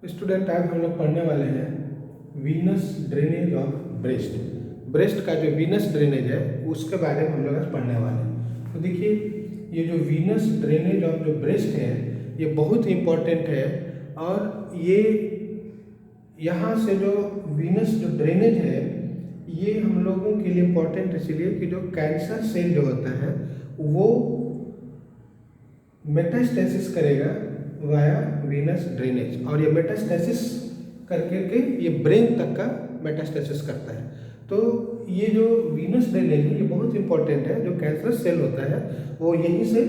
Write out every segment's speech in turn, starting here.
Student आज हम लोग पढ़ने वाले हैं Venus drainage of breast. Breast का जो वीनस ड्रेनेज है उसके बारे में हम लोग आज पढ़ने वाले हैं। तो देखिए, ये जो वीनस ड्रेनेज ऑफ जो ब्रेस्ट है ये बहुत इंपॉर्टेंट है। और ये यहाँ से जो वीनस जो ड्रेनेज है ये हम लोगों के लिए इम्पोर्टेंट इसलिए कि जो कैंसर सेल जो होता है वो मेटास्टेसिस करेगा वाया वीनस ड्रेनेज, और ये मेटास्टेसिस करके के ये ब्रेन तक का मेटास्टेसिस करता है। तो ये जो वीनस ड्रेनेज है ये बहुत इंपॉर्टेंट है। जो कैंसर सेल होता है वो यहीं से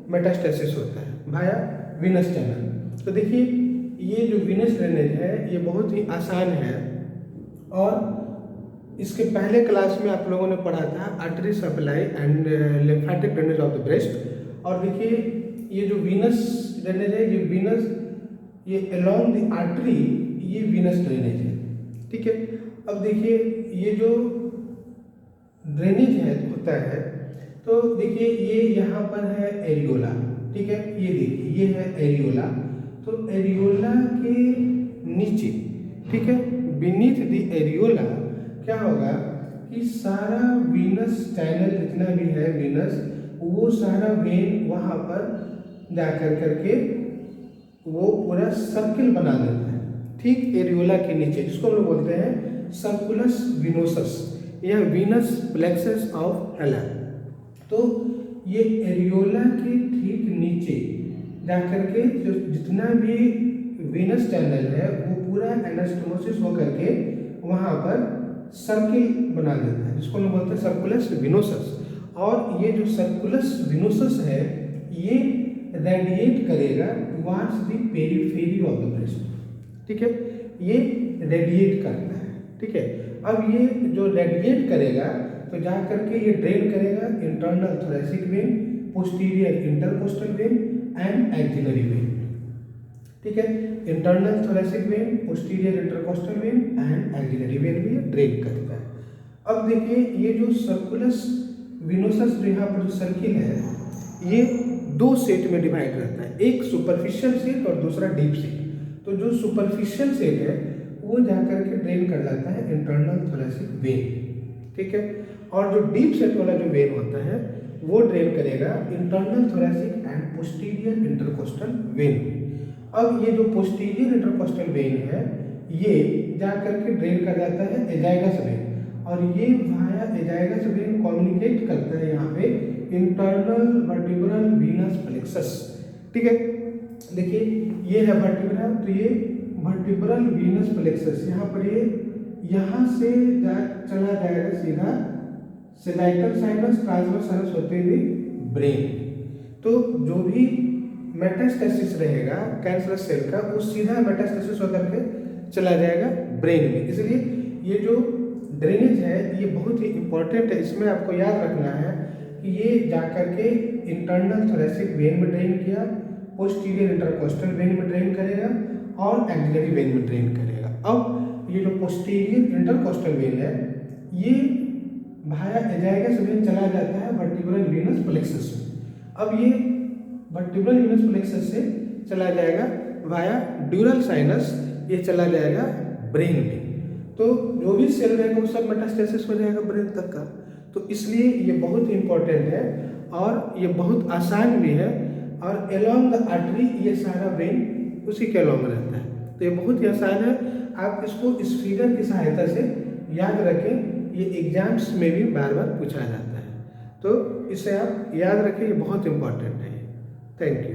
मेटास्टेसिस होता है वाया वीनस चैनल। तो देखिए, ये जो वीनस ड्रेनेज है ये बहुत ही आसान है। और इसके पहले क्लास में आप लोगों ने पढ़ा था artery supply and lymphatic drainage of the breast. और देखिए, ये जो वीनस ड्रेनेज है ये वीनस ये अलोंग द आर्टरी ये वीनस ड्रेनेज है, ठीक है। अब देखिए, ये जो ड्रेनेज है होता है तो देखिए ये यहाँ पर है एरियोला, ठीक है। ये देखिए ये है एरियोला। तो एरियोला के नीचे, ठीक है, बीनीथ द एरियोला क्या होगा कि सारा वीनस चैनल जितना भी है वीनस वो सारा वेन वहाँ पर जाकर करके वो पूरा सर्किल बना देता है, ठीक एरियोला के नीचे, जिसको हम लोग बोलते हैं सर्कुलस विनोसस या वीनस प्लेक्सस ऑफ हेला। तो ये एरियोला के ठीक नीचे जाकर के जो जितना भी वीनस चैनल है वो पूरा एनास्टोमोसिस होकर के वहाँ पर सर्किल बना देता है, जिसको हम बोलते हैं सर्कुलस विनोसस। और ये जो सर्कुलस विनोसस है ये रेडिएट करेगा towards the periphery of the breast, ठीक है। ये रेडिएट करता है, ठीक है। अब ये जो रेडिएट करेगा तो जा करके ये ड्रेन करेगा internal thoracic when, posterior intercostal when and axillary vein, ठीक है। Internal thoracic when, posterior intercostal when and axillary vein भी ड्रेन करता है। अब देखिए, ये जो सर्कुलस विनोसस जो यहाँ पर जो सर्किल है ये दो सेट में डिवाइड रहता है, एक सुपरफिशियल सेट और दूसरा डीप सेट। तो जो सुपरफिशियल सेट है वो जाकर के ड्रेन कर जाता है इंटरनल थोरेसिक वेन, ठीक है। और जो डीप सेट वाला जो वेन होता है वो ड्रेन करेगा internal thoracic and posterior intercostal when. अब ये जो पोस्टीरियर इंटरकोस्टल वेन है ये जाकर के ड्रेन कर जाता है एजाइगस वेन, और ये वाया एजाइगस वेन कम्युनिकेट करता है यहाँ पे इंटरनल वर्टिब्रल वीनस प्लेक्सस, ठीक है। देखिए ये है वर्टिब्रा, तो ये वर्टिब्रल वीनस प्लेक्सस यहाँ पर ये यहाँ से चला जाएगा सीधा सेजाइटल साइनस ट्रांसवर्स साइनस होते हुए ब्रेन। तो जो भी मेटास्टेसिस रहेगा कैंसरस सेल का वो सीधा मेटास्टेसिस होकर के चला जाएगा ब्रेन में। इसलिए ये जो ड्रेनेज है ये बहुत ही इंपॉर्टेंट है। इसमें आपको याद रखना है कि ये जाकर के इंटरनल थोरेसिक वेन में ड्रेन किया, पोस्टीरियर इंटरकोस्टल वेन में ड्रेन करेगा और एक्सिलरी वेन में ड्रेन करेगा। अब ये जो पोस्टीरियर इंटरकोस्टल वेन है ये वाया एजाइगस वेन चला जाता है वर्टिब्रल वीनस प्लेक्सस में। अब ये वर्टिब्रल वीनस प्लेक्सस से चला जाएगा वाया ड्यूरल साइनस, ये चला जाएगा ब्रेन में। तो जो भी सेल रहेगा वो सब मेटास्टेसिस हो जाएगा ब्रेन तक का। तो इसलिए ये बहुत इंपॉर्टेंट है और ये बहुत आसान भी है। और अलोंग द आर्टरी ये सारा वेन उसी के अलोंग रहता है, तो ये बहुत ही आसान है। आप इसको इस फिगर की सहायता से याद रखें, ये एग्जाम्स में भी बार बार पूछा जाता है, तो इसे आप याद रखें, ये बहुत इंपॉर्टेंट है। Thank you.